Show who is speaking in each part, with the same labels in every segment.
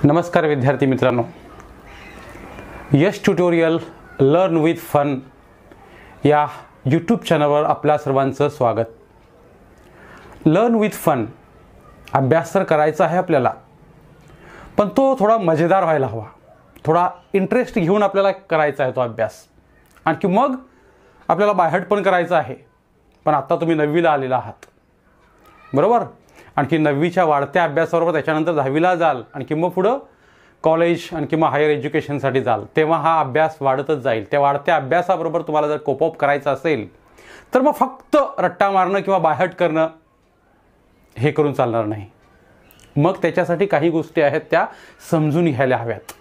Speaker 1: नमस्कार विद्यार्थी मित्रांनो, यश ट्युटोरियल लर्न विथ फन या यूट्यूब चॅनलवर आपल्या सर्वांचं स्वागत. लर्न विथ फन अभ्यास तर करायचा आहे आपल्याला, पण तो थोडा मजेदार व्हायला हवा, थोडा इंटरेस्ट घेऊन आपल्याला करायचा आहे तो अभ्यास. आणखी मग आपल्याला बायहर्ट पण करायचा आहे. पण आता तुम्ही 9वीला आलेला आहात, बरोबर. आणखी 9वीच्या वाढत्या अभ्यासाबरोबर त्याच्यानंतर 10वीला जाल, आणखी मग पुढं कॉलेज आणखी मग हायर एज्युकेशनसाठी जाल, तेव्हा हा अभ्यास वाढतच जाईल. त्या वाढत्या अभ्यासाबरोबर तुम्हाला जर कोप अप करायचं असेल तर मग फक्त रट्टा मारणं किंवा बायहर्ट करणं हे करून चालणार नाही. मग त्याच्यासाठी काही गोष्टी आहेत त्या समजून घ्यायला हव्यात.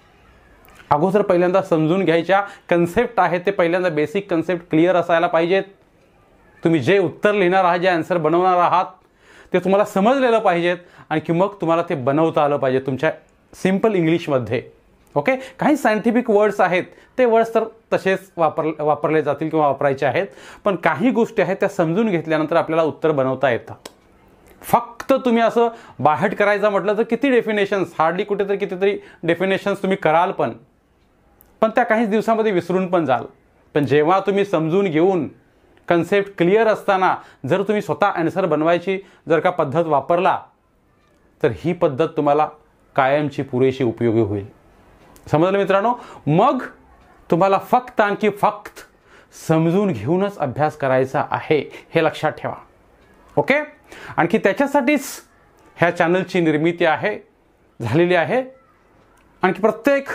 Speaker 1: अगोदर पहिल्यांदा समजून घ्यायच्या कन्सेप्ट आहेत ते पहिल्यांदा बेसिक कन्सेप्ट क्लिअर असायला पाहिजेत. तुम्ही जे उत्तर लिहिणार आहात, जे आन्सर बनवणार आहात ते तुम्हाला समजलेलं पाहिजेत, आणखी मग तुम्हाला ते बनवता आलं पाहिजे तुमच्या सिंपल इंग्लिशमध्ये. ओके, काही सायंटिफिक वर्ड्स आहेत ते वर्ड्स तर तसेच वापरले जातील किंवा वापरायचे आहेत, पण काही गोष्टी आहेत त्या समजून घेतल्यानंतर आपल्याला उत्तर बनवता येतात. फक्त तुम्ही असं बायहर्ट करायचं म्हटलं तर किती डेफिनेशन्स, हार्डली कुठेतरी कितीतरी डेफिनेशन्स तुम्ही कराल, पण त्या काहीच दिवसामध्ये विसरून पण जाल. पण जेव्हा तुम्ही समजून घेऊन कन्सेप्ट क्लिअर असताना जर तुम्ही स्वतः आन्सर बनवायची जर का पद्धत वापरला तर ही पद्धत तुम्हाला कायमची पुरेशी उपयोगी होईल. समजलं मित्रांनो? मग तुम्हाला फक्त आणखी फक्त समजून घेऊनच अभ्यास करायचा आहे, हे लक्षात ठेवा. ओके, आणखी त्याच्यासाठीच ह्या चॅनलची निर्मिती झालेली आहे. आणखी प्रत्येक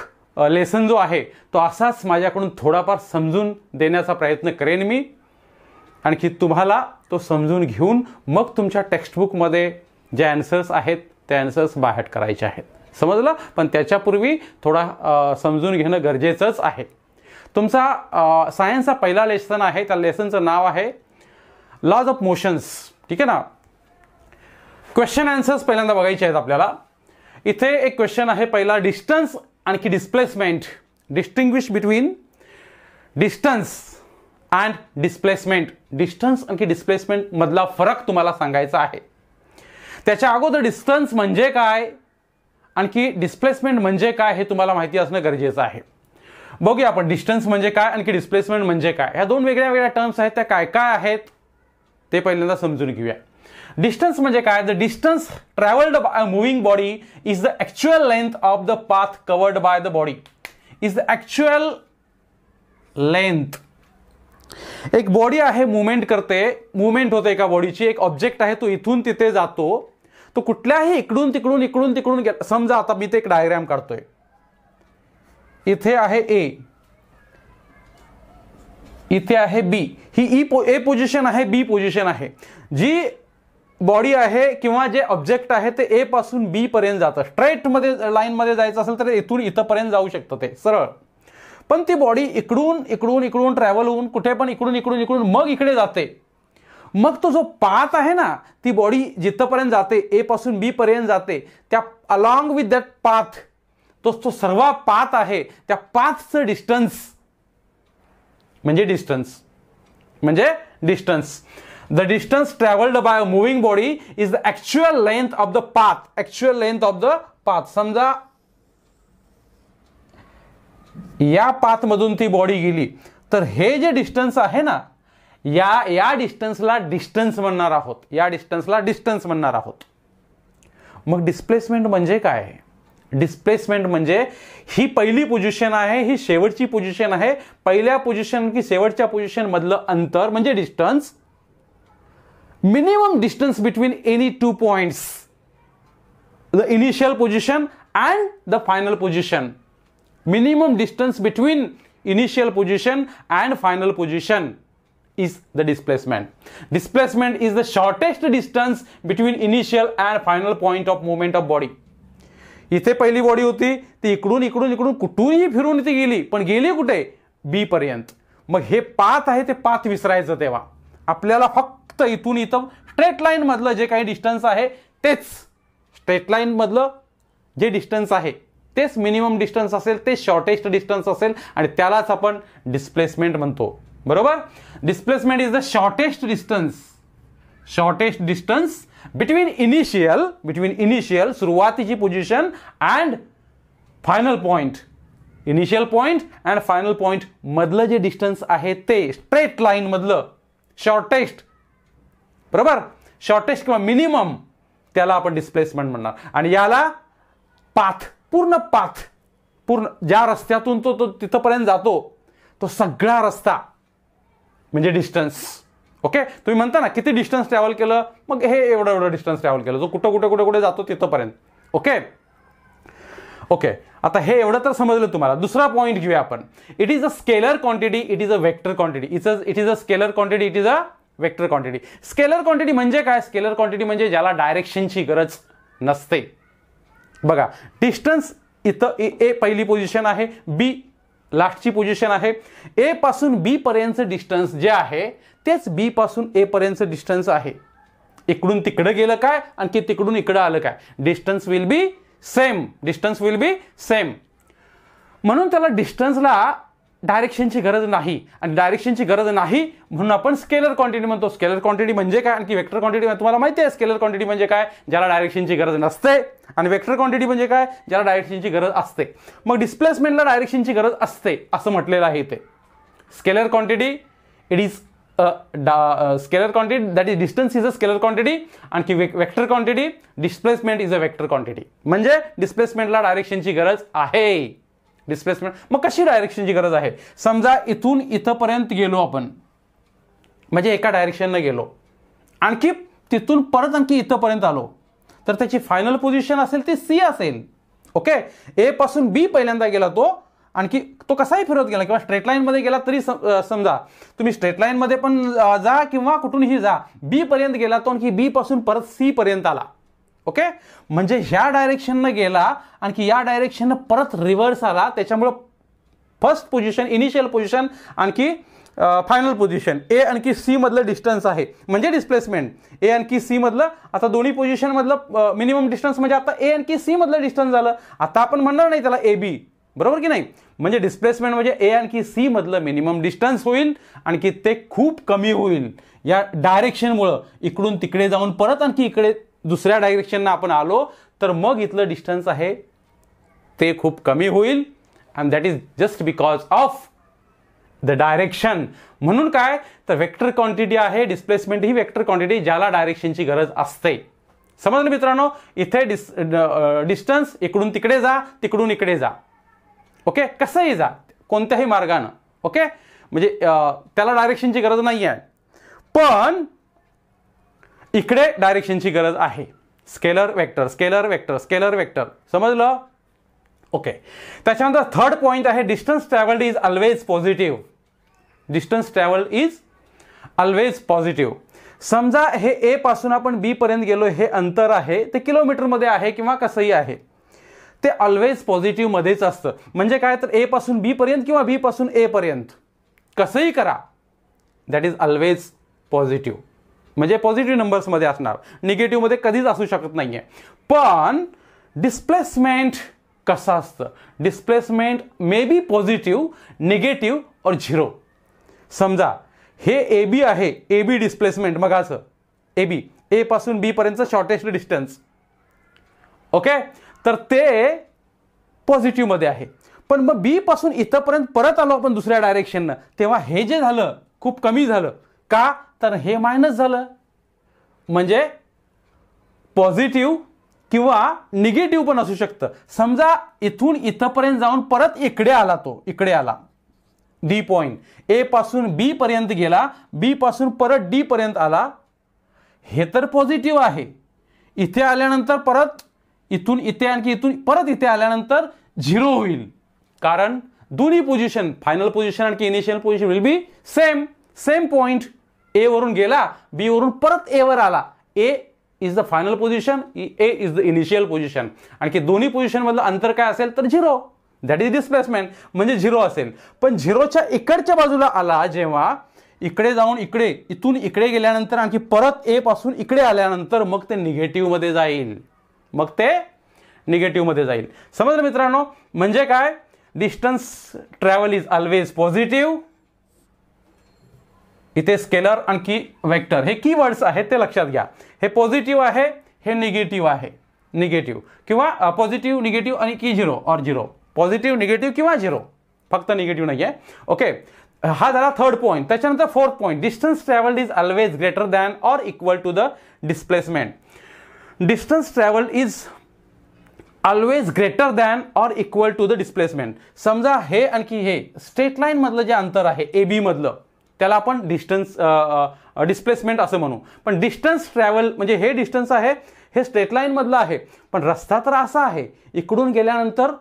Speaker 1: लेसन जो आहे तो असाच माझ्याकडून थोडाफार समजून देण्याचा प्रयत्न करेन मी. आणखी तुम्हाला तो समजून घेऊन मग तुमच्या टेक्स्टबुकमध्ये जे आन्सर्स आहेत ते आन्सर्स बायहर्ट करायचे आहेत. समजलं? पण त्याच्यापूर्वी थोडा समजून घेणं गरजेचंच आहे. तुमचा सायन्सचा पहिला लेसन आहे, त्या लेसनचं नाव आहे लॉज ऑफ मोशन्स. ठीक आहे ना? क्वेश्चन आन्सर्स पहिल्यांदा बघायचे आहेत आपल्याला. इथे एक क्वेश्चन आहे पहिला, डिस्टन्स आणखी displacement. Distinguish between distance and displacement. Distance आणखी डिस्प्लेसमेंट मधला फरक तुम्हाला सांगायचा आहे. त्याच्या अगोदर डिस्टन्स म्हणजे काय आणखी डिस्प्लेसमेंट म्हणजे काय हे तुम्हाला माहिती असणं गरजेचं आहे. बघूया आपण डिस्टन्स म्हणजे काय आणखी डिस्प्लेसमेंट म्हणजे काय. ह्या दोन वेगळ्या वेगळ्या टर्म्स आहेत, त्या काय काय आहेत ते पहिल्यांदा समजून घेऊया. डिस्टन्स म्हणजे काय? The distance travelled by a moving body is the actual length of the path covered by the body. Is the actual length. एक बॉडी आहे, मुवमेंट करते, मुवमेंट होते एका बॉडीची. एक ऑब्जेक्ट आहे, तो इथून तिथे जातो, तो कुठल्याही इकडून तिकडून समजा आता मी ते एक डायग्राम काढतोय. इथे आहे ए, इथे आहे बी. ही ए पोझिशन आहे, बी पोझिशन आहे. जी बॉडी आहे किंवा जे ऑब्जेक्ट आहे ते ए पासून बी पर्यंत जातं. स्ट्रेट मध्ये लाईन मध्ये जायचं असेल तर इथून इथपर्यंत जाऊ शकतं ते सरळ. पण ती बॉडी इकडून ट्रॅव्हल होऊन कुठे पण इकडून मग इकडे जाते. मग तो जो पाथ आहे ना, ती बॉडी जिथपर्यंत जाते, ए पासून बी पर्यंत जाते, त्या अलॉंग विथ दॅट पाथ, तो सर्व पाथ आहे, त्या पाथचं डिस्टन्स म्हणजे distance. The distance travelled by a moving body is the actual length of the path. Actual length of the path. समजा या पाथ मधून ती बॉडी गेली तर हे जे डिस्टन्स आहे ना, या डिस्टन्सला डिस्टन्स म्हणणार आहोत, या डिस्टन्सला डिस्टन्स म्हणणार आहोत. मग डिस्प्लेसमेंट म्हणजे काय? डिस्प्लेसमेंट म्हणजे ही पहिली पोझिशन आहे, ही शेवटची पोझिशन आहे. पहिल्या पोझिशन की शेवटच्या पोझिशन मधलं अंतर म्हणजे distance. Minimum distance between any two points, the initial position and the final position. Minimum distance between initial position and final position is the displacement. Displacement is the shortest distance between initial and final point of movement of body. इथे पहिली body होती, ती इकडून कुठूनही फिरून ती गेली, पण गेली कुठे? बी पर्यंत. मग हे पाथ आहे ते पाथ विसरायचं. तेव्हा आपल्याला फक्त इथून इथं स्ट्रेट लाईन मधलं जे काही डिस्टन्स आहे तेच, स्ट्रेट लाईन मधलं जे डिस्टन्स आहे तेच मिनिमम डिस्टन्स असेल, ते शॉर्टेस्ट डिस्टन्स असेल, आणि त्यालाच आपण डिस्प्लेसमेंट म्हणतो. बरोबर? Displacement is the shortest distance between initial सुरुवातीची position and final point, initial point and final point मधलं जे डिस्टन्स आहे ते स्ट्रेट लाईन मधलं शॉर्टेस्ट, बरोबर, शॉर्टेस्ट किंवा मिनिमम, त्याला आपण डिस्प्लेसमेंट म्हणणार. आणि याला पाथ, पूर्ण ज्या रस्त्यातून तो तिथपर्यंत जातो तो सगळा रस्ता म्हणजे डिस्टन्स. ओके, तुम्ही म्हणता ना किती डिस्टन्स ट्रॅव्हल केलं, मग हे एवढं डिस्टन्स ट्रॅव्हल केलं, जो कुठे जातो तिथपर्यंत. ओके, आता हे एवढं तर समजलं तुम्हाला. दुसरा पॉइंट घेऊया आपण. It is a scalar quantity, it is a vector quantity. It is a scalar quantity, it is a vector quantity. Scalar quantity म्हणजे काय? स्केलर क्वांटिटी म्हणजे ज्याला डायरेक्शनची गरज नसते. बघा, डिस्टन्स इथं ए पहिली पोझिशन आहे, बी लास्टची पोझिशन आहे. ए पासून बी पर्यंतचं डिस्टन्स जे आहे तेच बी पासून ए पर्यंतचं डिस्टन्स आहे. इकडून तिकडे गेलं काय, आणखी तिकडून इकडे आलं काय, डिस्टन्स विल बी सेम. म्हणून त्याला डिस्टन्सला डायरेक्शनची गरज नाही, आणि डायरेक्शनची गरज नाही म्हणून आपण स्केलर क्वांटिटी म्हणतो. स्केलर क्वांटिटी म्हणजे काय, आणखी वेक्टर क्वांटिटी तुम्हाला माहिती आहे. स्केलर क्वांटिटी म्हणजे काय, ज्याला डायरेक्शनची गरज नसते, आणि वेक्टर क्वांटिटी म्हणजे काय, ज्याला डायरेक्शनची गरज असते. मग डिस्प्लेसमेंटला डायरेक्शनची गरज असते असं म्हटलेलं आहे इथे. Scalar quantity it is scalar quantity, that is distance is a scalar quantity. आणखी vector quantity displacement is a vector quantity. म्हणजे डिस्प्लेसमेंटला डायरेक्शनची गरज आहे. डिस्प्लेसमेंट, मग कशी डायरेक्शनची गरज आहे? समजा इथून इथपर्यंत गेलो आपण, म्हणजे एका डायरेक्शनने गेलो, आणखी तिथून परत आणखी इथपर्यंत आलो, तर त्याची फायनल पोझिशन असेल ती सी असेल. ओके, ए पासून बी पहिल्यांदा गेला तो, आणखी तो कसाही फिरत गेला किंवा स्ट्रेट लाईन मध्ये गेला तरी समजा तुम्ही स्ट्रेट लाईन मध्ये पण जा किंवा कुठूनही जा, बी पर्यंत गेला तो, आणखी बी पासून परत सी पर्यंत आला. ओके, म्हणजे ह्या डायरेक्शननं गेला, आणखी या डायरेक्शननं परत रिव्हर्स आला. त्याच्यामुळं फर्स्ट पोझिशन, इनिशियल पोझिशन, आणखी फायनल पोझिशन, ए आणखी सी मधलं डिस्टन्स आहे म्हणजे डिस्प्लेसमेंट. ए आणखी सी मधलं, आता दोन्ही पोझिशन मधलं मिनिमम डिस्टन्स म्हणजे आता ए आणखी सी मधलं डिस्टन्स झालं. आता आपण म्हणणार नाही त्याला ए बी, बरोबर की नाही. म्हणजे डिस्प्लेसमेंट म्हणजे ए आणखी सी मधलं मिनिमम डिस्टन्स होईल, आणखी ते खूप कमी होईल या डायरेक्शनमुळं. इकडून तिकडे जाऊन परत आणखी इकडे दुसऱ्या डायरेक्शननं आपण आलो तर मग इथलं डिस्टन्स आहे ते खूप कमी होईल. And that is just because of the direction. म्हणून काय, तर वेक्टर क्वांटिटी आहे डिस्प्लेसमेंट, ही वेक्टर क्वांटिटी ज्याला डायरेक्शनची गरज असते. समजलं मित्रांनो. इथे डिस्टन्स इकडून तिकडे जा, तिकडून इकडे जा. ओके, कसंही जा, कोणत्याही मार्गानं. ओके, म्हणजे त्याला डायरेक्शनची गरज नाही आहे, पण इकडे डायरेक्शनची गरज आहे. Scalar vector, scalar vector, scalar vector. समजलं. ओके, त्याच्यानंतर थर्ड पॉइंट आहे distance travelled is always positive. Distance travelled is always positive. समजा हे ए पासून आपण बी पर्यंत गेलो, हे अंतर आहे ते किलोमीटरमध्ये आहे किंवा कसंही आहे, ते ऑलवेज पॉझिटिव्ह मध्येच असतं. म्हणजे काय, तर ए पासून बी पर्यंत किंवा बी पासून ए पर्यंत कसंही करा, दॅट इज ऑलवेज पॉझिटिव्ह. म्हणजे पॉझिटिव्ह नंबर्समध्ये असणार, निगेटिव्हमध्ये कधीच असू शकत नाहीये. पण डिस्प्लेसमेंट कसं असतं, displacement may be positive, negative और झिरो. समजा हे ए बी आहे, ए बी डिस्प्लेसमेंट, मग असं ए बी, ए पासून बी पर्यंतचं शॉर्टेस्ट डिस्टन्स. ओके, तर ते पॉझिटिव्ह मध्ये आहे. पण मग बी पासून इथपर्यंत परत आलो आपण दुसऱ्या डायरेक्शननं, तेव्हा हे जे झालं खूप कमी झालं. का, तर हे मायनस झालं. म्हणजे पॉझिटिव्ह किंवा निगेटिव्ह पण असू शकतं. समजा इथून इथपर्यंत जाऊन परत इकडे आला, तो इकडे आला, डी पॉइंट, ए पासून बी पर्यंत गेला, बी पासून परत डी पर्यंत आला, हे तर पॉझिटिव्ह आहे. इथे आल्यानंतर परत इथून इथे, आणखी इथून परत इथे आल्यानंतर झिरो होईल. कारण दोन्ही पोझिशन, फायनल पोझिशन आणखी initial position will be same point. A वरून गेला, बी वरून परत ए वर आला. A is the final position, A is the initial position. आणखी दोन्ही पोझिशन मधलं अंतर काय असेल, तर झिरो. दॅट इज डिस्प्लेसमेंट, म्हणजे झिरो असेल. पण झिरोच्या इकडच्या बाजूला आला जेव्हा, इकडे जाऊन इकडे, इथून इकडे गेल्यानंतर आणखी परत ए पासून इकडे आल्यानंतर मग ते निगेटिव्ह मध्ये जाईल. मग ते निगेटिव्ह मध्ये जाईल. समजलं मित्रांनो. म्हणजे काय, distance travel is always positive. इथे स्केलर आणखी वेक्टर हे कीवर्ड्स आहेत ते लक्षात घ्या. हे पॉझिटिव्ह आहे, हे निगेटिव्ह आहे, निगेटिव्ह किंवा पॉझिटिव्ह, निगेटिव्ह आणि की झिरो और झिरो. पॉझिटिव्ह, निगेटिव्ह किंवा 0, फक्त निगेटिव्ह नाही आहे. ओके, हा झाला थर्ड पॉईंट. त्याच्यानंतर fourth point, distance travelled is always greater than or equal to the displacement. Distance travelled is always greater than or equal to the displacement. समजा हे आणखी हे स्ट्रेट लाईन मधलं जे अंतर आहे ए बी मधलं, त्याला आपण डिस्टन्स डिस्प्लेसमेंट असं म्हणू. पण डिस्टन्स ट्रॅव्हल म्हणजे हे डिस्टन्स आहे, हे स्ट्रेट लाईन मधलं आहे, पण रस्ता तर असा आहे इकडून गेल्यानंतर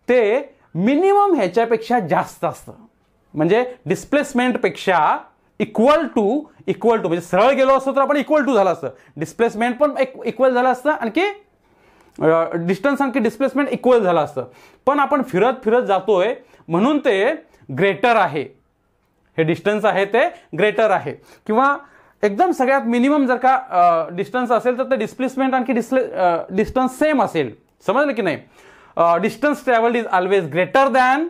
Speaker 1: ते मिनिमम ह्याच्यापेक्षा जास्त असतं. म्हणजे डिस्प्लेसमेंटपेक्षा इक्वल टू म्हणजे सरळ गेलो असतो तर आपण इक्वल टू झालं असतं, डिस्प्लेसमेंट पण इक्वल झालं असतं, आणखी डिस्टन्स आणखी डिस्प्लेसमेंट इक्वल झालं असतं. पण आपण फिरत फिरत जातोय म्हणून ते ग्रेटर आहे. हे डिस्टन्स आहे ते ग्रेटर आहे. किंवा एकदम सगळ्यात मिनिमम जर का डिस्टन्स असेल तर ते डिस्प्लेसमेंट आणखी डिस्टन्स सेम असेल. समजलं की नाही? Distance travelled is always greater than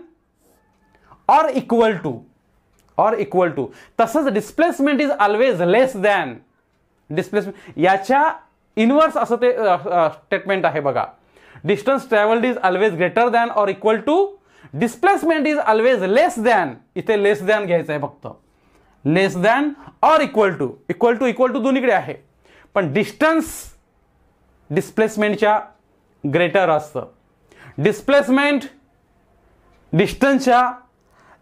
Speaker 1: or equal to. तसंच displacement is always less than. Displacement याच्या इनवर्स असं ते स्टेटमेंट आहे बघा. Distance travelled is always greater than or equal to, displacement is always less than. इथे less than घ्यायचं आहे फक्त. Less than or equal to दोन्हीकडे आहे, पण डिस्टन्स डिस्प्लेसमेंटच्या ग्रेटर असतं, डिस्प्लेसमेंट डिस्टन्सच्या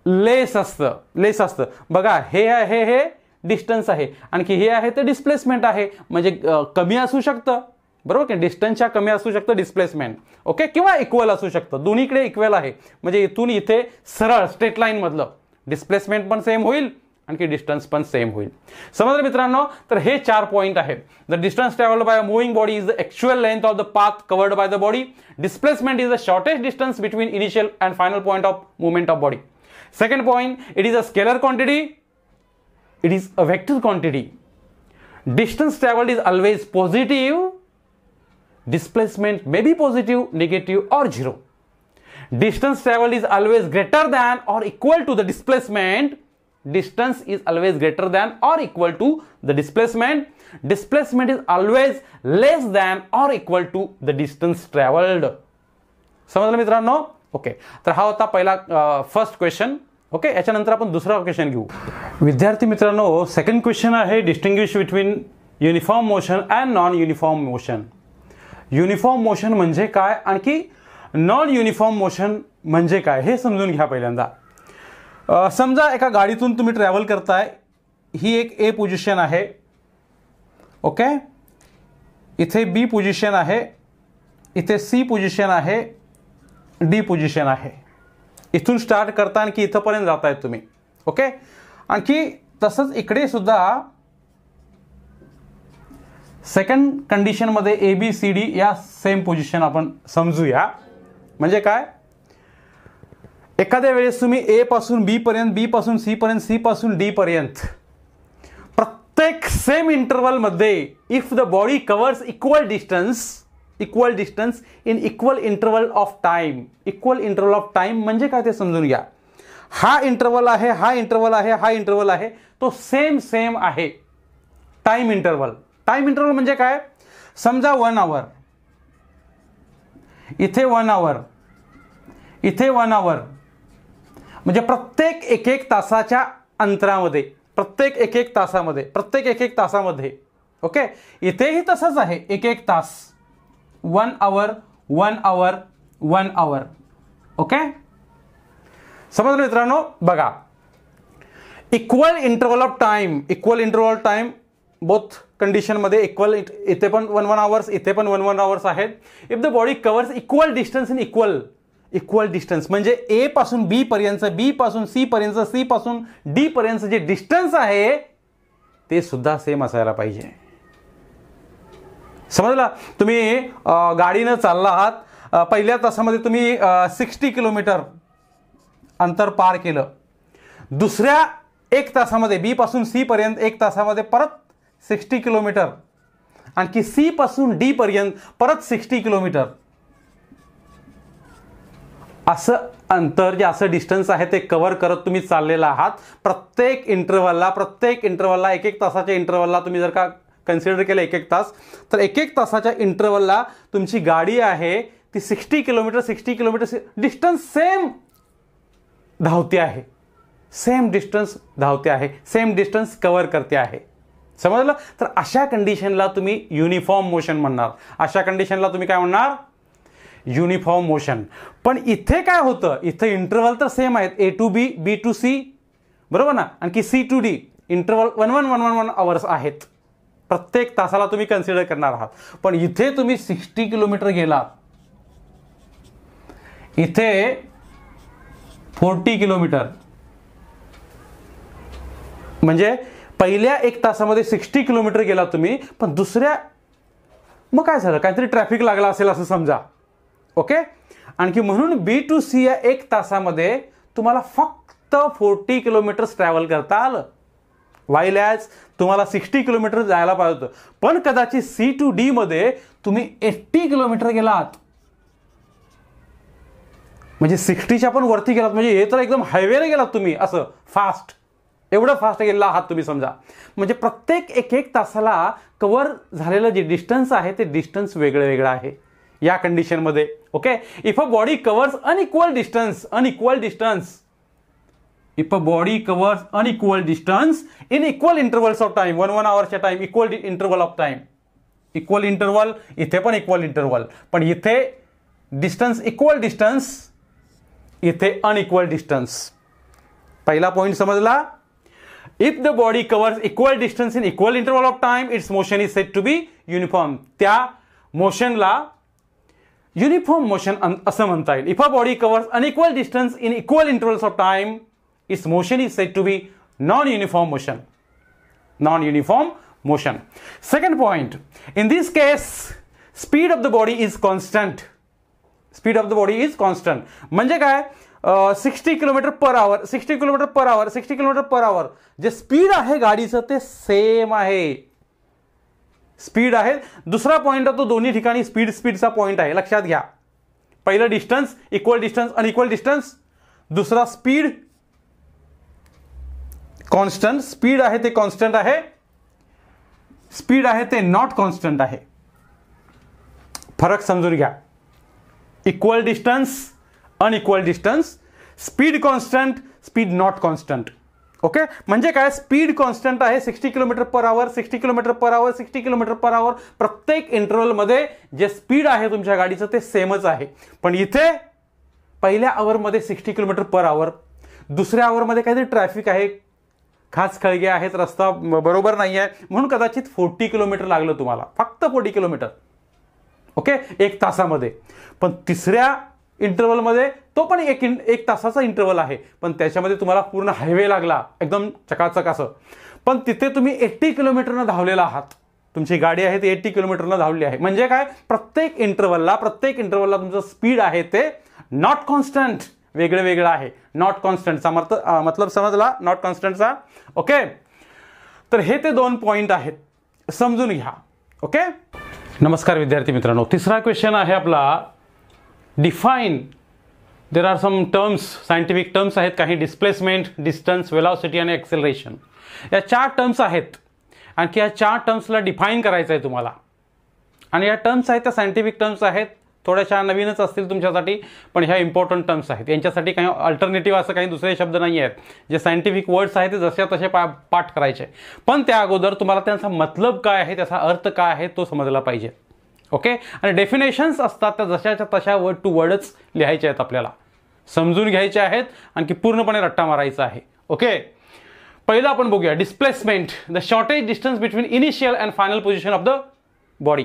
Speaker 1: लेस असतं. बघा हे आहे, हे डिस्टन्स आहे, आणखी हे आहे ते डिस्प्लेसमेंट आहे. म्हणजे कमी असू शकतं, बरोबर की? डिस्टन्सच्या कमी असू शकतं डिस्प्लेसमेंट. ओके, किंवा इक्वल असू शकतं. दोन्हीकडे इक्वल आहे. म्हणजे इथून इथे सरळ स्ट्रेट लाईन मधलं डिस्प्लेसमेंट पण सेम होईल, आणखी डिस्टन्स पण सेम होईल. समजलं मित्रांनो? तर हे 4 पॉईंट आहेत. The distance travelled by a moving body is the actual length of the path covered by the body. Displacement is the shortest distance between initial and final point of movement of body. Second point, it is a scalar quantity, it is a vector quantity. Distance traveled is always positive, displacement may be positive, negative or 0. Distance traveled is always greater than or equal to the displacement. Distance is always greater than or equal to the displacement. Displacement is always less than or equal to the distance traveled. समजलं मित्रांनो? Okay, तर हा होता पहिला first question. Okay, याच्यानंतर आपण दुसरा question घेऊ. विद्यार्थी मित्रांनो, सेकंड क्वेश्चन आहे distinguish between uniform motion and non uniform motion. Uniform motion म्हणजे काय, आणखी नॉन युनिफॉर्म मोशन म्हणजे काय, हे समजून घ्या पहिल्यांदा. समजा एका गाडीतून तुम्ही ट्रॅव्हल करताय. ही एक ए पोझिशन आहे. ओके, इथे बी पोझिशन आहे, इथे सी पोझिशन आहे, डी पोझिशन आहे. इथून स्टार्ट करता आणखी इथंपर्यंत जातायत तुम्ही. ओके, आणखी तसंच इकडे सुद्धा सेकंड कंडिशन मध्ये ए बी सी डी या सेम पोझिशन आपण समजूया. म्हणजे काय, एखाद्या वेळेस तुम्ही ए पासून बी पर्यंत, बी पासून सी पर्यंत, सी पासून डी पर्यंत प्रत्येक सेम इंटरवल मध्ये if the body covers equal distance in equal interval of time. Equal interval of time म्हणजे काय ते समजून घ्या. हा इंटरवल आहे, हा इंटरवल आहे, हा इंटरवल आहे, तो सेम आहे. टाइम इंटरवल म्हणजे काय, समजा 1 आवर, इथे 1 आवर, इथे 1 आवर, म्हणजे प्रत्येक एक तासाच्या अंतरामध्ये, प्रत्येक एक तासामध्ये. ओके, इथेही तसंच आहे, एक तास. 1 आवर, 1 आवर, 1 आवर. ओके, समजलं मित्रांनो? बघा, equal interval of time both condition मध्ये इक्वल. इथे पण 1 आवर्स, इथे पण 1 आवर्स आहेत. If the body covers equal distance in equal distance म्हणजे ए पासून बी पर्यंत, बी पासून सी पर्यंत, सी पासून डी पर्यंत जे डिस्टन्स आहे ते सुद्धा सेम असायला पाहिजे. समजलं? तुम्ही गाडीनं चालला आहात, पहिल्या तासामध्ये तुम्ही 60 किलोमीटर अंतर पार केलं. दुसऱ्या 1 तासामध्ये बी पासून सी पर्यंत 1 तासामध्ये परत 60 किलोमीटर, आणखी सी पासून डी पर्यंत परत 60 किलोमीटर. असं अंतर जे असं डिस्टन्स आहे ते कव्हर करत तुम्ही चाललेला आहात. प्रत्येक इंटरवलला 1 तासाच्या इंटरवलला तुम्ही जर का कन्सिडर केलं 1 तास, तर 1 तासाच्या इंटरवलला तुमची गाडी आहे ती 60 किलोमीटर डिस्टन्स सेम धावते आहे, सेम डिस्टन्स कव्हर करते आहे. समजलं? तर अशा कंडिशनला तुम्ही युनिफॉर्म मोशन म्हणणार. अशा कंडिशनला तुम्ही काय म्हणणार? Uniform motion. पण इथे काय होतं, इथे इंटरव्हल तर सेम आहेत, A to B, B to C, बरोबर ना, आणखी C to D, interval 1 hours आहेत, प्रत्येक तासाला तुम्ही कन्सिडर करणार आहात. पण इथे तुम्ही 60 किलोमीटर गेलात, इथे 40 किलोमीटर, म्हणजे पहिल्या 1 तासामध्ये 60 किलोमीटर गेला तुम्ही, पण दुसऱ्या मग काय झालं, काहीतरी ट्रॅफिक लागला असेल असं समजा. ओके, आणखी म्हणून B to C या 1 तासामध्ये तुम्हाला फक्त 40 किलोमीटर्स ट्रॅव्हल करता आलं, व्हाईल ॲज तुम्हाला 60 किलोमीटर जायला पाहिजे होतं. पण कदाचित C to D मध्ये तुम्ही 80 किलोमीटर गेलात, म्हणजे 60च्या पण वरती गेलात, म्हणजे हे तर एकदम हायवेने गेलात तुम्ही, असं फास्ट, एवढं फास्ट गेलेला आहात तुम्ही समजा. म्हणजे प्रत्येक 1 तासाला कव्हर झालेलं जे डिस्टन्स आहे ते डिस्टन्स वेगळं आहे या कंडिशनमध्ये. Okay, if a body covers unequal distance if a body covers unequal distance in equal intervals of time, 1 hourच्या time, equal interval of time, equal interval, इथे पण equal interval, पण इथे डिस्टन्स इक्वल डिस्टन्स, इथे अनइक्वल डिस्टन्स. पहिला point समजला? If the body covers equal distance in equal interval of time, its motion is said to be uniform. त्या मोशनला uniform motion असं म्हणता येईल. If a body covers unequal distance in equal intervals of time, its motion is said to be non-uniform motion. Second point, in this case speed of the body is constant. म्हणजे काय, 60 kilometre per hour जे speed आहे गाडीचं ते same आहे, speed आहे. दुसरा point तो दोन्ही ठिकाणी स्पीडचा पॉइंट आहे, लक्षात घ्या. पहिलं distance, equal distance, unequal distance. दुसरा स्पीड कॉन्स्टंट, स्पीड आहे ते कॉन्स्टंट आहे, स्पीड आहे ते नॉट कॉन्स्टंट आहे. फरक समजून घ्या. Equal distance, unequal distance, speed constant, speed not constant. Okay, म्हणजे काय, स्पीड कॉन्स्टंट आहे 60 kilometre per hour, 60 kilometre per hour. प्रत्येक इंटरव्हलमध्ये जे स्पीड आहे तुमच्या गाडीचं ते सेमच आहे. पण इथे पहिल्या आवरमध्ये 60 किलोमीटर पर आवर, दुसऱ्या आवरमध्ये काहीतरी ट्रॅफिक आहे, खास खळगे आहेत, रस्ता बरोबर नाही आहे, म्हणून कदाचित 40 किलोमीटर लागलं तुम्हाला, फक्त 40 किलोमीटर. ओके, 1 तासामध्ये. पण तिसऱ्या इंटरव्हलमध्ये तो पण एक तासाचा इंटरव्हल आहे, पण त्याच्यामध्ये तुम्हाला पूर्ण हायवे लागला, एकदम चकाचक असं. पण तिथे तुम्ही 80 किलोमीटरनं धावलेला आहात, तुमची गाडी आहे ती 80 किलोमीटरनं धावली आहे. म्हणजे काय, प्रत्येक इंटरव्हलला तुमचं स्पीड आहे ते नॉट कॉन्स्टंट, वेगळं आहे. नॉट कॉन्स्टंटचा मतलब समजला, नॉट कॉन्स्टंटचा. ओके, तर हे ते 2 पॉइंट आहेत, समजून घ्या. ओके, नमस्कार विद्यार्थी मित्रांनो. तिसरा क्वेश्चन आहे आपला, define, there are some terms, scientific terms आहेत काही, डिस्प्लेसमेंट, डिस्टन्स, वेलॉसिटी आणि एक्सेलरेशन. या 4 टर्म्स आहेत, आणखी या 4 टर्म्सला डिफाईन करायचं आहे तुम्हाला. आणि या टर्म्स आहेत त्या सायंटिफिक टर्म्स आहेत, थोड्याशा नवीनच असतील तुमच्यासाठी, पण ह्या इम्पॉर्टंट टर्म्स आहेत. यांच्यासाठी काही अल्टरनेटिव्ह असं काही दुसरे शब्द नाही आहेत. जे सायंटिफिक वर्ड्स आहेत ते जसे तसे पाठ करायचे, पण त्या अगोदर तुम्हाला त्यांचा मतलब काय आहे, त्याचा अर्थ काय आहे तो समजला पाहिजे. ओके, आणि डेफिनेशन्स असतात त्या जशाच्या तशा वर्ड टू वर्डच लिहायचे आहेत, आपल्याला समजून घ्यायचे आहेत, आणखी पूर्णपणे रट्टा मारायचा आहे. ओके, पहिलं आपण बघूया displacement, the shortage distance between initial and final position of the body.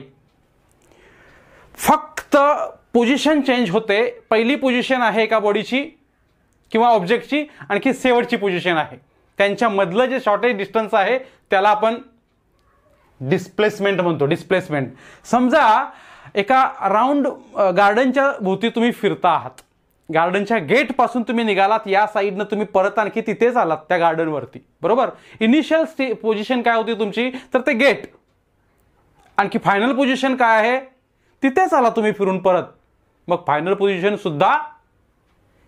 Speaker 1: फक्त पोझिशन चेंज होते. पहिली पोझिशन आहे एका बॉडीची किंवा ऑब्जेक्टची, आणखी शेवटची पोझिशन आहे, त्यांच्यामधलं जे शॉर्टेज डिस्टन्स आहे त्याला आपण डिस्प्लेसमेंट म्हणतो. डिस्प्लेसमेंट, समजा एका राऊंड गार्डनच्या भोवती तुम्ही फिरता आहात, गार्डनच्या गेटपासून तुम्ही निघालात, या साईडनं तुम्ही परत आणखी तिथेच आलात त्या गार्डनवरती, बरोबर. इनिशियल पोझिशन काय होती तुमची, तर ते गेट. आणखी फायनल पोझिशन काय आहे, तिथेच आला तुम्ही फिरून परत, मग फायनल पोझिशन सुद्धा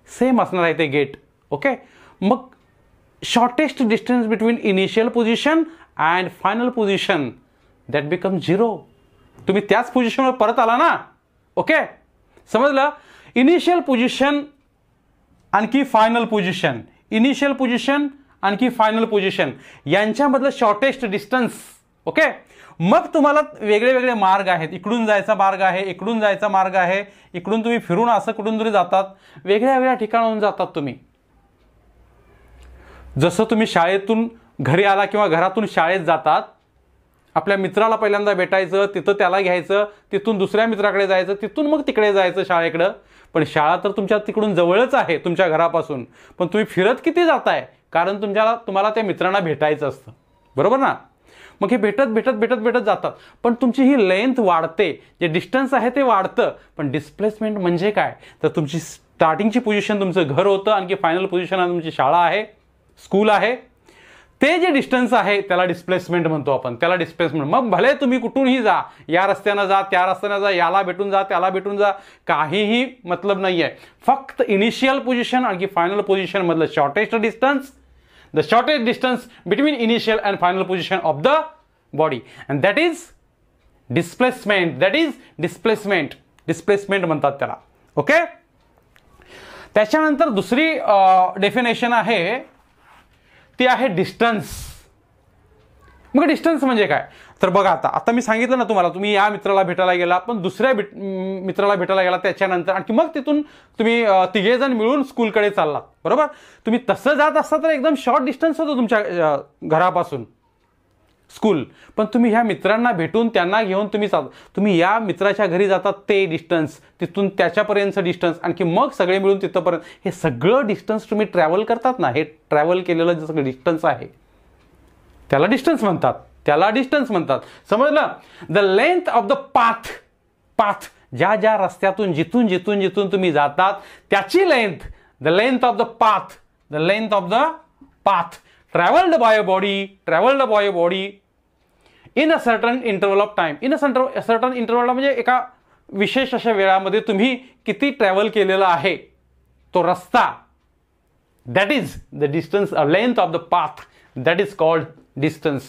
Speaker 1: सेम असणार आहे ते गेट. ओके, मग shortest distance between initial position and final position that become 0. तुम्ही त्याच पोझिशनवर परत आला ना. ओके, समजलं? इनिशियल पोझिशन आणखी फायनल पोझिशन, इनिशियल पोझिशन आणखी फायनल पोझिशन यांच्यामधलं शॉर्टेस्ट डिस्टन्स. ओके, मग तुम्हाला वेगळे वेगळे मार्ग आहेत. इकडून जायचा मार्ग आहे, इकडून जायचा मार्ग आहे, इकडून तुम्ही फिरून असं कुठून तरी जातात, वेगळ्या वेगळ्या ठिकाणाहून जातात तुम्ही. जसं तुम्ही शाळेतून घरी आला किंवा घरातून शाळेत जातात, आपल्या मित्राला पहिल्यांदा भेटायचं, तिथं त्याला घ्यायचं, तिथून दुसऱ्या मित्राकडे जायचं, तिथून मग तिकडे जायचं शाळेकडं. पण शाळा तर तुमच्या तिकडून जवळच आहे तुमच्या घरापासून, पण तुम्ही फिरत किती जाताय? कारण तुम्हाला त्या मित्रांना भेटायचं असतं, बरोबर ना? मग हे भेटत भेटत भेटत भेटत जातात, पण तुमची ही लेंथ वाढते, जे डिस्टन्स आहे ते वाढतं. पण डिस्प्लेसमेंट म्हणजे काय? तर तुमची स्टार्टिंगची पोझिशन तुमचं घर होतं, आणखी फायनल पोझिशन तुमची शाळा आहे, स्कूल आहे. ते जे डिस्टन्स आहे त्याला डिस्प्लेसमेंट म्हणतो आपण, त्याला डिस्प्लेसमेंट. मग भले तुम्ही कुठूनही जा, या रस्त्यानं जा, त्या रस्त्यानं जा, याला भेटून जा, त्याला भेटून जा, काहीही मतलब नाही आहे. फक्त इनिशियल पोझिशन आणखी फायनल पोझिशन मधलं shortest distance, the shortest distance between initial and final position of the body, and that is displacement. That is displacement म्हणतात त्याला. ओके, त्याच्यानंतर दुसरी डेफिनेशन आहे ती आहे डिस्टन्स. मग डिस्टन्स म्हणजे काय? तर बघा, आता मी सांगितलं ना तुम्हाला, तुम्ही या मित्राला भेटायला गेला, पण दुसऱ्या मित्राला भेटायला गेला त्याच्यानंतर, आणखी मग तिथून तुम्ही तिघेजण मिळून स्कूलकडे चाललात, बरोबर? तुम्ही तसं जात असता तर एकदम शॉर्ट डिस्टन्स होतं तुमच्या घरापासून स्कूल. पण तुम्ही ह्या मित्रांना भेटून त्यांना घेऊन तुम्ही या मित्राच्या घरी जातात, ते डिस्टन्स, तिथून त्याच्यापर्यंतचं डिस्टन्स, आणखी मग सगळे मिळून तिथंपर्यंत, हे सगळं डिस्टन्स तुम्ही ट्रॅव्हल करतात ना, हे ट्रॅव्हल केलेलं जे सगळं डिस्टन्स आहे त्याला डिस्टन्स म्हणतात, त्याला डिस्टन्स म्हणतात. समजलं? The length of the path, ज्या ज्या रस्त्यातून जिथून तुम्ही जातात त्याची length, the length of the path travelled by a body in a certain interval of time. In a certain interval म्हणजे एका विशेष अशा वेळामध्ये तुम्ही किती ट्रॅव्हल केलेला आहे तो रस्ता, that is the distance, length of the path, that is called distance.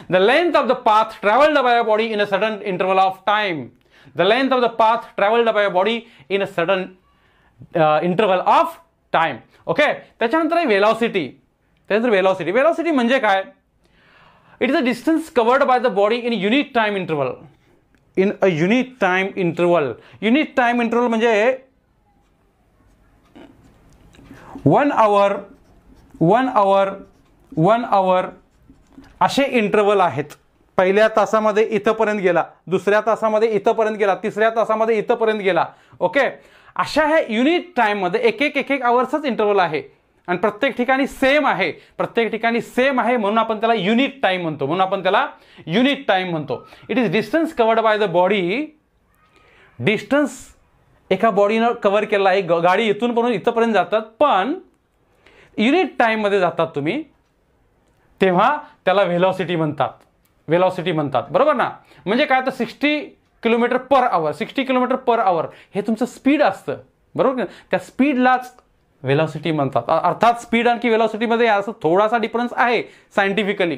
Speaker 1: The length of the path traveled by a body in a certain interval of time. The length of the path traveled by a body in a certain interval of time. Okay, त्याच्यानंतर velocity म्हणजे काय? It is a distance covered by the body in a unit time interval. Unit time interval म्हणजे 1 hour असे interval आहेत. पहिल्या तासामध्ये इथंपर्यंत गेला, दुसऱ्या तासामध्ये इथंपर्यंत गेला, तिसऱ्या तासामध्ये इथंपर्यंत गेला. ओके, अशा ह्या युनिट टाइममध्ये एक आवर्सच इंटरवल आहे, आणि प्रत्येक ठिकाणी सेम आहे, म्हणून आपण त्याला युनिट टाइम म्हणतो. It is distance covered by the body. Distance एका बॉडीनं कव्हर केला आहे. गाडी इथून पण इथंपर्यंत जातात, पण युनिट टाइम मध्ये जातात तुम्ही, तेव्हा त्याला व्हेलॉसिटी म्हणतात, बरोबर ना? म्हणजे काय, तर 60 किलोमीटर पर आवर हे तुमचं स्पीड असतं, बरोबर? त्या स्पीडलाच व्हेलॉसिटी म्हणतात. अर्थात स्पीड आणखी व्हेलॉसिटीमध्ये असं थोडासा डिफरन्स आहे सायंटिफिकली,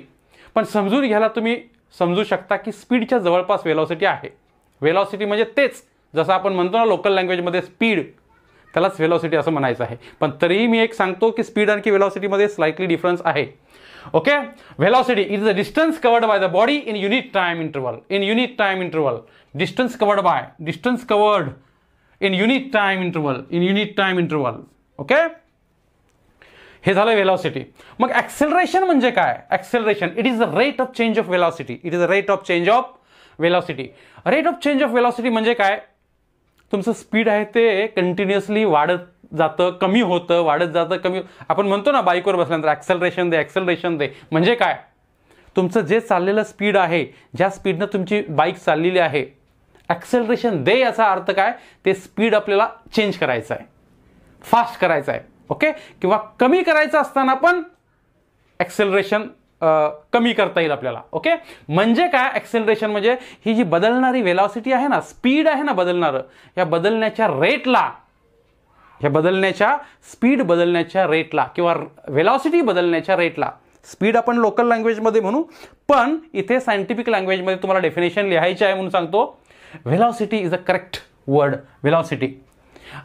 Speaker 1: पण समजून घ्यायला तुम्ही समजू शकता की स्पीडच्या जवळपास व्हेलॉसिटी आहे. व्हेलॉसिटी म्हणजे तेच, जसं आपण म्हणतो ना लोकल लँग्वेजमध्ये स्पीड, त्यालाच व्हेलॉसिटी असं म्हणायचं आहे. पण तरीही मी एक सांगतो की स्पीड आणखी व्हेलॉसिटीमध्ये स्लाइटली डिफरन्स आहे. Okay, velocity is the distance covered by the body in unit time interval. Distance covered in unit time interval. Okay, हे झालं व्हेलॉसिटी. मग ऍक्सेलरेशन म्हणजे काय? Acceleration it is the rate of change of velocity. Rate of change of velocity म्हणजे काय? तुमचं speed आहे ते कंटिन्युअसली वाढत जातं, कमी होतं, वाढत जातं, कमी. आपण म्हणतो ना बाईकवर बसल्यानंतर ऍक्सेलरेशन दे. म्हणजे काय? तुमचं जे चाललेलं स्पीड आहे, ज्या स्पीडनं तुमची बाईक चाललेली आहे, ऍक्सेलरेशन दे याचा अर्थ काय? ते स्पीड आपल्याला चेंज करायचं आहे, फास्ट करायचं आहे. ओके, किंवा कमी करायचं असताना पण ऍक्सेलरेशन कमी करता येईल आपल्याला. ओके, म्हणजे काय? ऍक्सेलरेशन म्हणजे ही जी बदलणारी व्हेलॉसिटी आहे ना, स्पीड आहे ना बदलणारं, या बदलण्याच्या स्पीड बदलण्याच्या रेटला किंवा व्हेलॉसिटी बदलण्याच्या रेटला, स्पीड आपण लोकल लँग्वेजमध्ये म्हणू, पण इथे सायंटिफिक लँग्वेजमध्ये तुम्हाला डेफिनेशन लिहायची आहे म्हणून सांगतो. Velocity is a correct word velocity.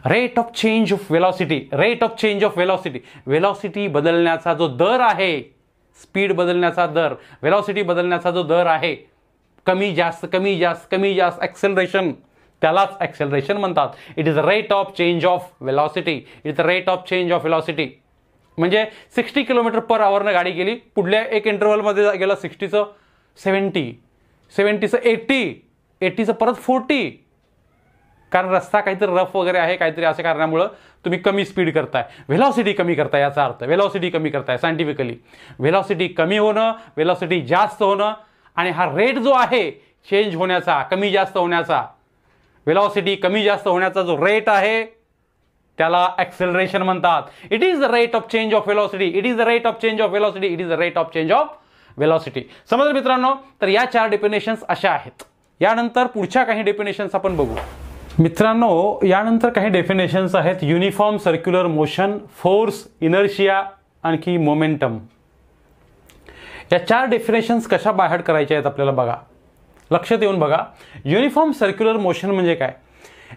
Speaker 1: Rate of change of velocity, rate of change of velocity, velocity बदलण्याचा जो दर आहे, स्पीड बदलण्याचा दर, वेलॉसिटी बदलण्याचा जो दर आहे, कमी जास्त कमी जास्त कमी जास्त ॲक्सेलरेशन, त्यालाच ॲक्सेलरेशन म्हणतात. It is rate of change of velocity, it is rate of change of velocity. म्हणजे 60 km/h गाडी गेली, पुढल्या एक इंटरव्हलमध्ये गेलं 60चं 70, 70चं 80, 80चं परत 40, कारण रस्ता काहीतरी रफ वगैरे आहे, काहीतरी अशा कारणामुळं तुम्ही कमी स्पीड करताय, व्हेलॉसिटी कमी करताय. याचा अर्थ व्हेलॉसिटी कमी करताय सायंटिफिकली. व्हेलॉसिटी कमी होणं, व्हेलॉसिटी जास्त होणं, आणि हा रेट जो आहे चेंज होण्याचा, कमी जास्त होण्याचा, व्हेलॉसिटी कमी जास्त होण्याचा जो रेट आहे त्याला ॲक्सेलरेशन म्हणतात. It is the rate of change of velocity, it is the rate of change of velocity, it is the rate of change of velocity. समजलं मित्रांनो? तर या 4 डेफिनेशन्स अशा आहेत. यानंतर पुढच्या काही डेफिनेशन्स आपण बघू. मित्रांनो, यानंतर काही डेफिनेशन्स आहेत. Uniform circular motion, force, inertia, आणखी मोमेंटम. या 4 डेफिनेशन्स कशा बाहेर करायच्या आहेत आपल्याला बघा, लक्ष देऊन बघा. युनिफॉर्म सर्क्युलर मोशन म्हणजे काय?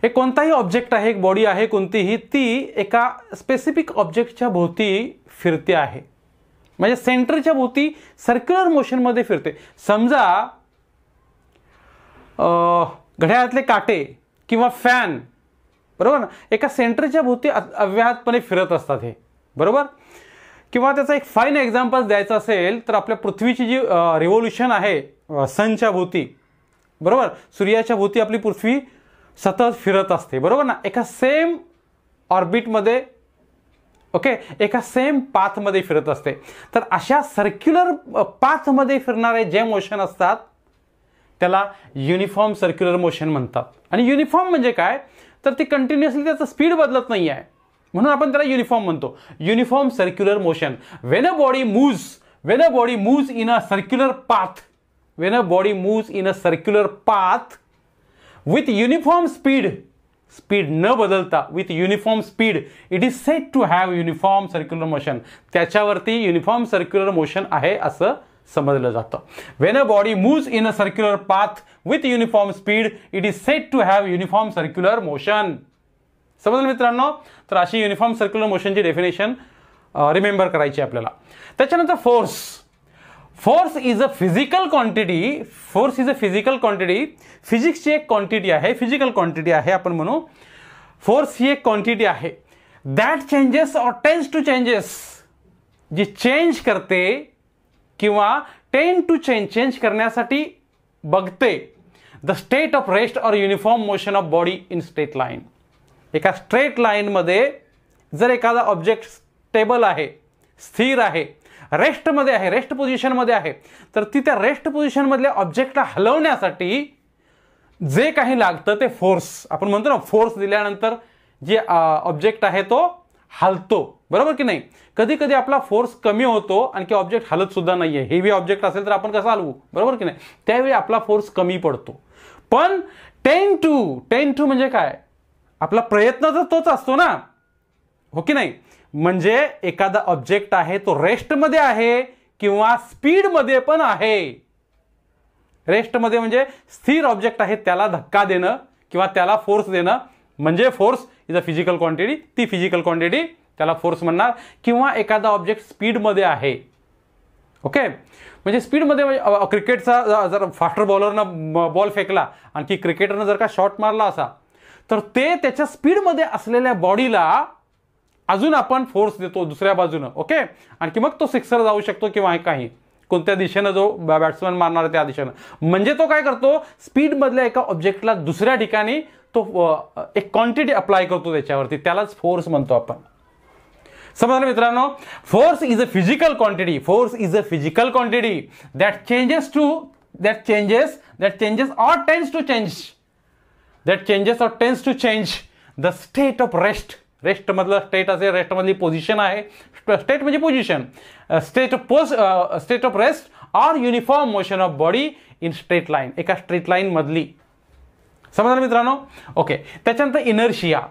Speaker 1: एक कोणताही ऑब्जेक्ट आहे, एक बॉडी आहे कोणतीही, ती एका स्पेसिफिक ऑब्जेक्टच्या भोवती फिरते आहे, म्हणजे सेंटरच्या भोवती सर्क्युलर मोशनमध्ये फिरते. समजा घड्याळातले काटे किंवा फॅन, बरोबर ना, एका सेंटरच्या भोवती अव्याहतपणे फिरत असतात हे, बरोबर. किंवा त्याचा एक फाईन एक्झाम्पल द्यायचं असेल तर आपल्या पृथ्वीची जी रिव्होल्युशन आहे सनच्या भोवती, बरोबर, सूर्याच्या भोवती आपली पृथ्वी सतत फिरत असते, बरोबर ना, एका सेम ऑर्बिटमध्ये, ओके, एका सेम पाथमध्ये फिरत असते. तर अशा सर्क्युलर पाथमध्ये फिरणारे जे मोशन असतात त्याला युनिफॉर्म सर्क्युलर मोशन म्हणतात. आणि युनिफॉर्म म्हणजे काय? तर ती कंटिन्युअसली त्याचं स्पीड बदलत नाही आहे, म्हणून आपण त्याला युनिफॉर्म म्हणतो. Uniform circular motion. When a body moves in a circular path, when a body moves in a circular path with uniform speed न बदलता, with uniform speed, it is said to have uniform circular motion. त्याच्यावरती uniform circular motion आहे असं समजलं जातं. when a body moves in a circular path with uniform speed, it is said to have uniform circular motion. समजलं मित्रांनो? तर अशी uniform circular मोशनची डेफिनेशन रिमेंबर करायची आपल्याला. त्याच्यानंतर force is a physical quantity. Force is a physical quantity. फिजिक्सची एक क्वांटिटी आहे, फिजिकल क्वांटिटी आहे आपण म्हणू. फोर्स ही एक क्वांटिटी आहे that changes or tends to changes, जी चेंज करते किंवा टेन टू चेंज करण्यासाठी बघते द स्टेट ऑफ रेस्ट और uniform motion of body in straight line. एका स्ट्रेट लाईनमध्ये जर एखादा ऑब्जेक्ट स्टेबल आहे, स्थिर आहे, रेस्टमध्ये आहे, रेस्ट पोझिशनमध्ये आहे, तर ती त्या रेस्ट पोझिशनमधल्या ऑब्जेक्टला हलवण्यासाठी जे काही लागतं ते फोर्स, आपण म्हणतो ना, फोर्स दिल्यानंतर जे ऑब्जेक्ट आहे तो हलतो, बरोबर की नाही. कधी कधी आपला फोर्स कमी होतो आणखी ऑब्जेक्ट हलत सुद्धा नाहीये. हेवी ऑब्जेक्ट असेल तर आपण कसं हलवू, बरोबर की नाही, त्यावेळी आपला फोर्स कमी पडतो. पण 10 to म्हणजे काय? आपला प्रयत्न तर तोच असतो ना, हो की नाही. म्हणजे एखादा ऑब्जेक्ट आहे तो रेस्टमध्ये आहे किंवा स्पीडमध्ये पण आहे. रेस्टमध्ये म्हणजे स्थिर ऑब्जेक्ट आहे त्याला धक्का देणं किंवा त्याला फोर्स देणं म्हणजे force is a physical quantity. ती फिजिकल क्वांटिटी त्याला फोर्स म्हणणार. किंवा एखादा ऑब्जेक्ट स्पीडमध्ये आहे, ओके, म्हणजे स्पीडमध्ये क्रिकेटचा जर फास्टर बॉलरनं बॉल फेकला आणखी क्रिकेटरनं जर का शॉट मारला असा तर ते त्याच्या स्पीडमध्ये असलेल्या बॉडीला अजून आपण फोर्स देतो दुसऱ्या बाजूनं, ओके, आणखी मग तो सिक्सर जाऊ शकतो किंवा काही कोणत्या दिशेनं जो बॅट्समन मारणार आहे त्या दिशेनं. म्हणजे तो काय करतो, स्पीडमधल्या एका ऑब्जेक्टला दुसऱ्या ठिकाणी तो एक क्वांटिटी अप्लाय करतो त्याच्यावरती, त्यालाच फोर्स म्हणतो आपण. समजलं मित्रांनो? Force is a physical quantity. Force is a physical quantity that changes or tends to change the state of rest. Rest मधलं स्टेट असेल, रेस्ट मधली पोझिशन आहे, स्टेट म्हणजे पोझिशन, स्टेट ऑफ रेस्ट और uniform motion of body in straight line, एका straight line मधली. समजलं मित्रांनो? ओके. त्याच्यानंतर inertia,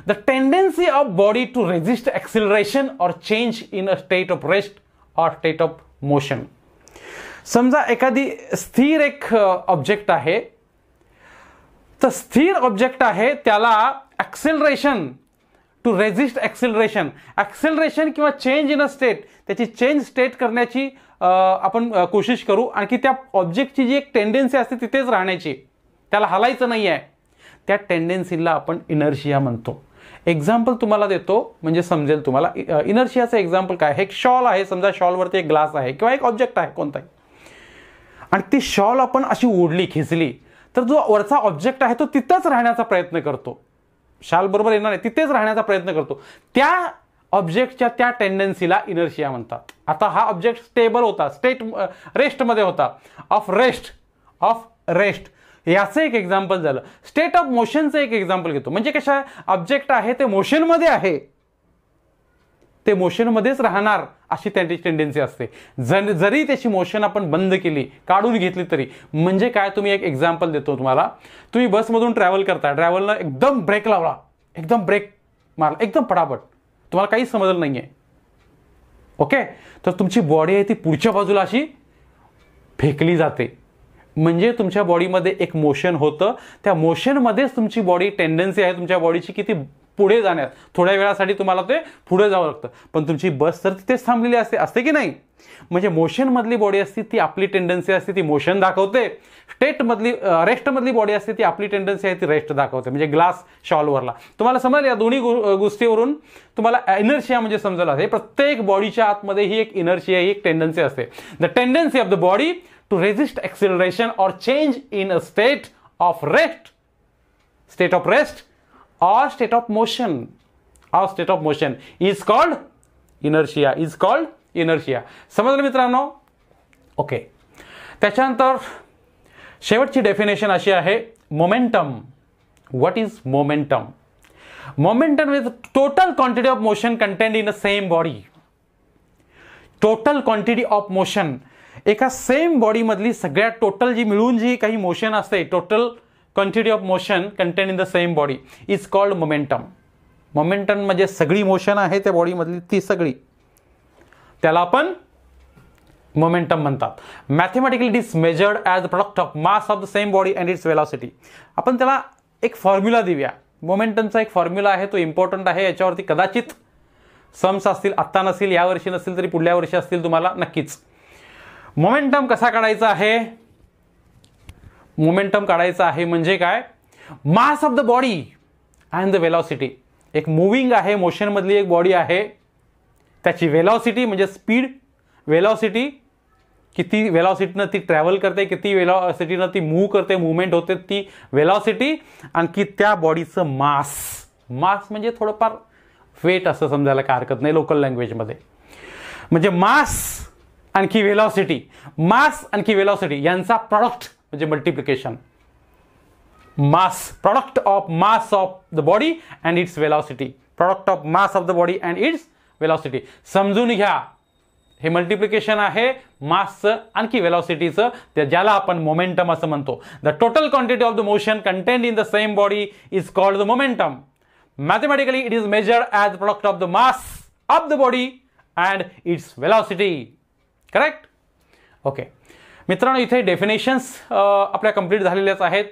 Speaker 1: the tendency of body to resist acceleration or change in a state of rest और state of motion. समजा एखादी स्थिर एक ऑब्जेक्ट आहे, तर स्थिर ऑब्जेक्ट आहे त्याला ॲक्सेलरेशन टू रेझिस्ट ॲक्सेलरेशन किंवा चेंज इन अ स्टेट, त्याची चेंज स्टेट करण्याची आपण कोशिश करू, आणखी त्या ऑब्जेक्टची जी एक टेंडन्सी असते तिथेच राहण्याची, त्याला हलायचं नाही आहे, त्या टेंडन्सीला आपण इनर्शिया म्हणतो. एक्झाम्पल तुम्हाला देतो म्हणजे समजेल तुम्हाला. इनर्शियाचं एक्झाम्पल काय आहे? एक शॉल आहे, समजा शॉलवरती एक ग्लास आहे किंवा एक ऑब्जेक्ट आहे कोणताही, आणि ती शॉल आपण अशी ओढली खिचली तर जो वरचा ऑब्जेक्ट आहे तो तिथंच राहण्याचा प्रयत्न करतो, शाल बरोबर येणार आहे, तिथेच राहण्याचा प्रयत्न करतो. त्या ऑब्जेक्टच्या त्या टेंडन्सीला इनर्शिया म्हणतात. आता हा ऑब्जेक्ट स्टेबल होता, रेस्टमध्ये होता, ऑफ रेस्ट याचं एक एक्झाम्पल झालं. स्टेट ऑफ मोशनचं एक एक्झाम्पल घेतो, म्हणजे कशा ऑब्जेक्ट आहे ते मोशनमध्ये आहे, ते मोशनमध्येच राहणार अशी त्यांची टेंडन्सी असते. जरी त्याची मोशन आपण बंद केली, काढून घेतली तरी. म्हणजे काय, तुम्ही एक एक्झाम्पल देतो तुम्हाला. तुम्ही बसमधून ट्रॅव्हल करता, ट्रॅव्हलनं एकदम ब्रेक लावला, एकदम ब्रेक मारला, एकदम पटापट, तुम्हाला काहीच समजलं नाही आहे, ओके, तर तुमची बॉडी आहे ती पुढच्या बाजूला अशी फेकली जाते. म्हणजे तुमच्या बॉडीमध्ये एक मोशन होतं, त्या मोशनमध्येच तुमची बॉडी टेंडन्सी आहे तुमच्या बॉडीची की ती पुढे जाण्यात, थोड्या वेळासाठी तुम्हाला ते पुढे जावं लागतं. पण तुमची बस तर तिथेच थांबलेली असते की नाही. म्हणजे मोशनमधली बॉडी असते ती आपली टेंडन्सी असते ती मोशन दाखवते, रेस्टमधली बॉडी असते ती आपली टेंडन्सी आहे ती रेस्ट दाखवते. म्हणजे ग्लास शॉलवरला तुम्हाला समजलं, या दोन्ही गोष्टीवरून तुम्हाला इनर्शिया म्हणजे समजलं आहे. प्रत्येक बॉडीच्या आतमध्ये ही एक इनर्शिया, ही एक टेंडन्सी असते. The tendency of the body to resist acceleration or change in a state of rest or state of motion is called inertia. समजलं मित्रांनो? ओके. त्याच्यानंतर शेवटची डेफिनेशन अशी आहे, momentum. What is momentum? Momentum is total quantity of motion contained in a same body. Total quantity of motion, एका same body मधली सगळ्यात total जी मिळून जी काही मोशन असते, total quantity of motion contain in the same body is called momentum. Momentum म्हणजे सगळी motion आहे त्या बॉडीमधली ती सगळी, त्याला आपण मोमेंटम म्हणतात. Mathematically it is measured as the product of mass of the same body and it's velocity. आपण त्याला एक फॉर्म्युला देऊया. मोमेंटमचा एक फॉर्म्युला आहे, तो इम्पॉर्टंट आहे. याच्यावरती कदाचित सम्स असतील, आत्ता नसतील, या वर्षी नसतील तरी पुढल्या वर्षी असतील तुम्हाला नक्कीच. मोमेंटम कसा काढायचा आहे? मोमेंटम काढायचा आहे म्हणजे काय, mass of the body and the velocity. एक मूव्हिंग आहे, मोशन मधली एक बॉडी आहे, त्याची वेलॉसिटी म्हणजे स्पीड, वेलॉसिटी किती वेलॉसिटीनं ती ट्रॅव्हल करते, किती वेलॉसिटीनं ती मूव्ह करते, मूव्हमेंट होते ती वेलॉसिटी, आणखी त्या बॉडीचं मास. मास म्हणजे थोडंफार वेट असं समजायला काय हरकत नाही लोकल लँग्वेजमध्ये. म्हणजे मास आणखी वेलॉसिटी, मास आणखी वेलॉसिटी यांचा प्रॉडक्ट म्हणजे multiplication. Mass, product of mass of the body and it's velocity. Product of mass of the body and it's velocity. समजून घ्या, हे मल्टिप्लिकेशन आहे मासचं आणखी वेलॉसिटीचं, ज्याला आपण मोमेंटम असं म्हणतो. The total quantity of the motion contained in the same body is called the momentum. Mathematically it is measured as product of the mass of the body and it's velocity. Correct? Okay मित्रांनो, इथे definitions आपल्या complete झालेल्याच आहेत.